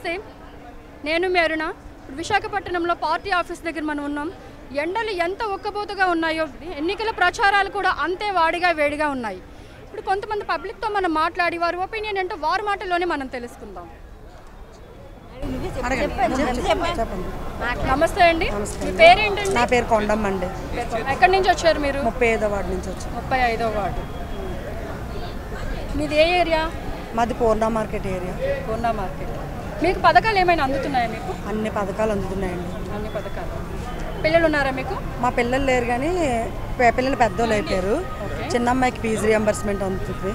నమస్తే, నేను మీ అరుణ. విశాఖపట్నంలో పార్టీ ఆఫీస్ దగ్గర మనం ఉన్నాం. ఎండలు ఎంత ఒక్కబోతుగా ఉన్నాయో ఎన్నికల ప్రచారాలు కూడా అంతే వాడిగా వేడిగా ఉన్నాయి. ఇప్పుడు కొంతమంది పబ్లిక్తో మనం మాట్లాడి వారి ఒపీనియన్ ఏంటో వారి మాటల్లోనే మనం తెలుసుకుందాం. నమస్తే అండి, మీ పేరేంటండి? నా పేరు కొండమ్మ అండి. ఎక్కడి నుంచి వచ్చారు మీరు? 35వ వార్డు నుంచి వచ్చారు. 35వ వార్డు. మీది ఏ ఏరియా? మాది పూర్ణ మార్కెట్ ఏరియా. పూర్ణ మార్కెట్. మీకు పథకాలు ఏమైనా అందుతున్నాయా? మీకు అన్ని పథకాలు అందుతున్నాయండి. అన్ని పథకాలు. పిల్లలు ఉన్నారా మీకు? మా పిల్లలు లేరు కానీ పిల్లలు పెద్దోళ్ళు అయిపోయారు. చిన్న అమ్మాయికి ఫీజు రియంబర్స్మెంట్ అందుతుంది.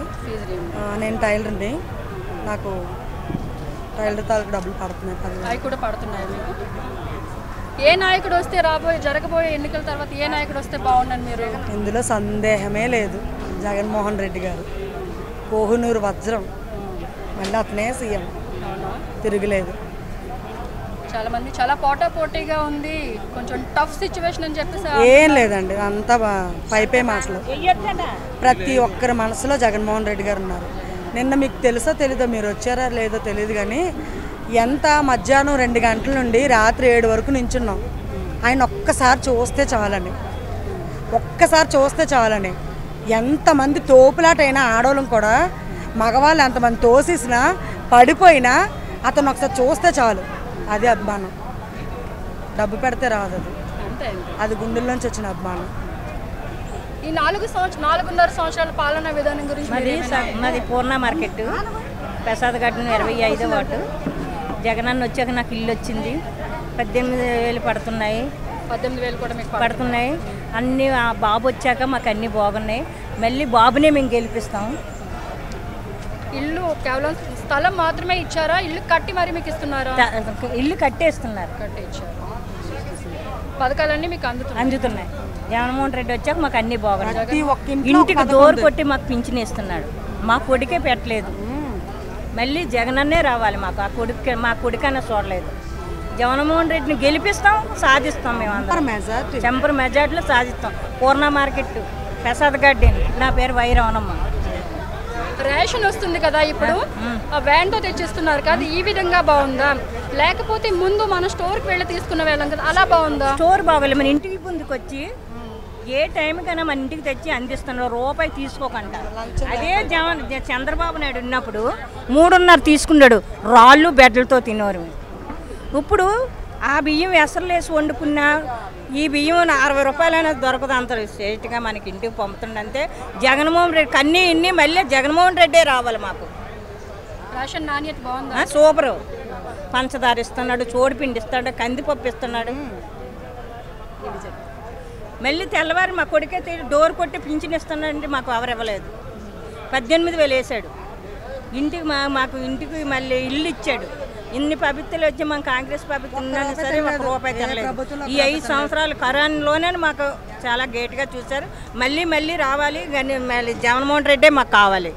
నేను టైలర్ని, నాకు టైలర్ తాలూకు డబ్బులు పడుతున్నాయి. అవి కూడా పడుతున్నాయి మీకు? ఏ నాయకుడు వస్తే జరగబోయే ఎన్నికల తర్వాత ఏ నాయకుడు వస్తే బాగుండని మీరు? ఇందులో సందేహమే లేదు, జగన్మోహన్ రెడ్డి గారు. కోహునూరు వజ్రం, మళ్ళీ అతనే సీఎం, తిరుగులేదు. చాలా మంది చాలా పోటాపోటీగా ఉంది, కొంచెం టఫ్ సిచ్యువేషన్ అని చెప్పేసి. ఏం లేదండి, అంతా పైపే మాటలు. ప్రతి ఒక్కరి మనసులో జగన్మోహన్ రెడ్డి గారు ఉన్నారు. నిన్న మీకు తెలుసో తెలీదో, మీరు వచ్చారా లేదో తెలియదు కానీ ఎంత మధ్యాహ్నం 2 గంటల నుండి రాత్రి 7 వరకు నించున్నాం. ఆయన ఒక్కసారి చూస్తే చాలని, ఒక్కసారి చూస్తే చాలని. ఎంతమంది తోపులాటైనా ఆడవాళ్ళం కూడా, మగవాళ్ళు ఎంతమంది తోసేసినా పడిపోయినా అతను ఒకసారి చూస్తే చాలు. అది అభిమానం. డబ్బు పెడితే రాదు, అది గుండెల్లోంచి వచ్చిన అభిమానం. ఈ 4.5 సంవత్సరాల పాలనా విధానం గురించి మాది పూర్ణ మార్కెట్, ప్రసాద్ ఘాట్ 25వ వార్డు. జగనన్న వచ్చాక నాకు ఇల్లు వచ్చింది. 18,000 పడుతున్నాయి. 18,000 కూడా మీకు పడుతున్నాయి. అన్నీ బాబు వచ్చాక మాకు అన్నీ బాగున్నాయి. మళ్ళీ బాబునే మేము గెలిపిస్తాం. ఇల్లు కేవలం స్థలం మాత్రమే ఇచ్చారా? ఇల్లు కట్టి మరి మీకు ఇస్తున్నారా? ఇల్లు కట్టేస్తున్నారు. కట్టి ఇచ్చారు. పథకాలన్నీ మీకు అందుతున్నాయి. జగన్మోహన్ రెడ్డి వచ్చాక మాకు అన్నీ బాగున్నాయి. ఇంటికి డోర్ కొట్టి మాకు పింఛన్ ఇస్తున్నాడు. మా కొడుకే పెట్టలేదు. మళ్ళీ జగనన్నే రావాలి మాకు. మా కొడుకన్నా చూడలేదు. జగన్మోహన్ రెడ్డిని గెలిపిస్తాం, సాధిస్తాం. మేము అందరం చెంపర్ మెజార్టీలో సాధిస్తాం. పూర్ణ మార్కెట్, ప్రసాద్ గార్డెన్. నా పేరు వైరవనమ్మ. రేషన్ వస్తుంది కదా ఇప్పుడు, వ్యాన్తో తెచ్చిస్తున్నారు కదా, ఈ విధంగా బాగుందా? లేకపోతే ముందు మన స్టోర్కి వెళ్ళి తీసుకున్న వెళ్ళాం కదా, అలా బాగుందా? స్టోర్ బాగోలేదు. మన ఇంటికి ముందుకు వచ్చి ఏ టైంకైనా మన ఇంటికి తెచ్చి అందిస్తున్నారు. రూపాయి తీసుకోకుండా. అదే చంద్రబాబు నాయుడు ఉన్నప్పుడు 3.5 తీసుకున్నాడు. రాళ్ళు బెడ్లతో తినేవారు. ఇప్పుడు ఆ బియ్యం ఎసరులేసి వండుకున్నా ఈ బియ్యం 60 రూపాయలైనా దొరకదు. అంత స్ట్రేట్గా మనకి ఇంటికి పంపుతుండంతే. జగన్మోహన్ రెడ్డి అన్నీ ఇన్ని మళ్ళీ జగన్మోహన్ రెడ్డే రావాలి మాకు. రేషన్ నాణ్యత బాగుందా? సూపరు. పంచదార ఇస్తున్నాడు, చోడిపిండి ఇస్తాడు, కందిపప్పు ఇస్తున్నాడు. మళ్ళీ తెల్లవారు మా కొడుకే డోర్ కొట్టి పింఛన్ ఇస్తున్నాడంటే మాకు ఎవరు ఇవ్వలేదు. 18,000 వేసాడు. ఇంటికి మాకు ఇంటికి మళ్ళీ ఇల్లు ఇచ్చాడు. ఇన్ని ప్రభుత్వాలు వచ్చి మాకు కాంగ్రెస్ ప్రభుత్వం ఉన్నా సరే మాకు రూపాయి తెరలేదు. ఈ 5 సంవత్సరాలు కరోనాలోనే మాకు చాలా గేట్గా చూశారు. మళ్ళీ రావాలి కానీ మళ్ళీ జగన్మోహన్ రెడ్డే మాకు కావాలి.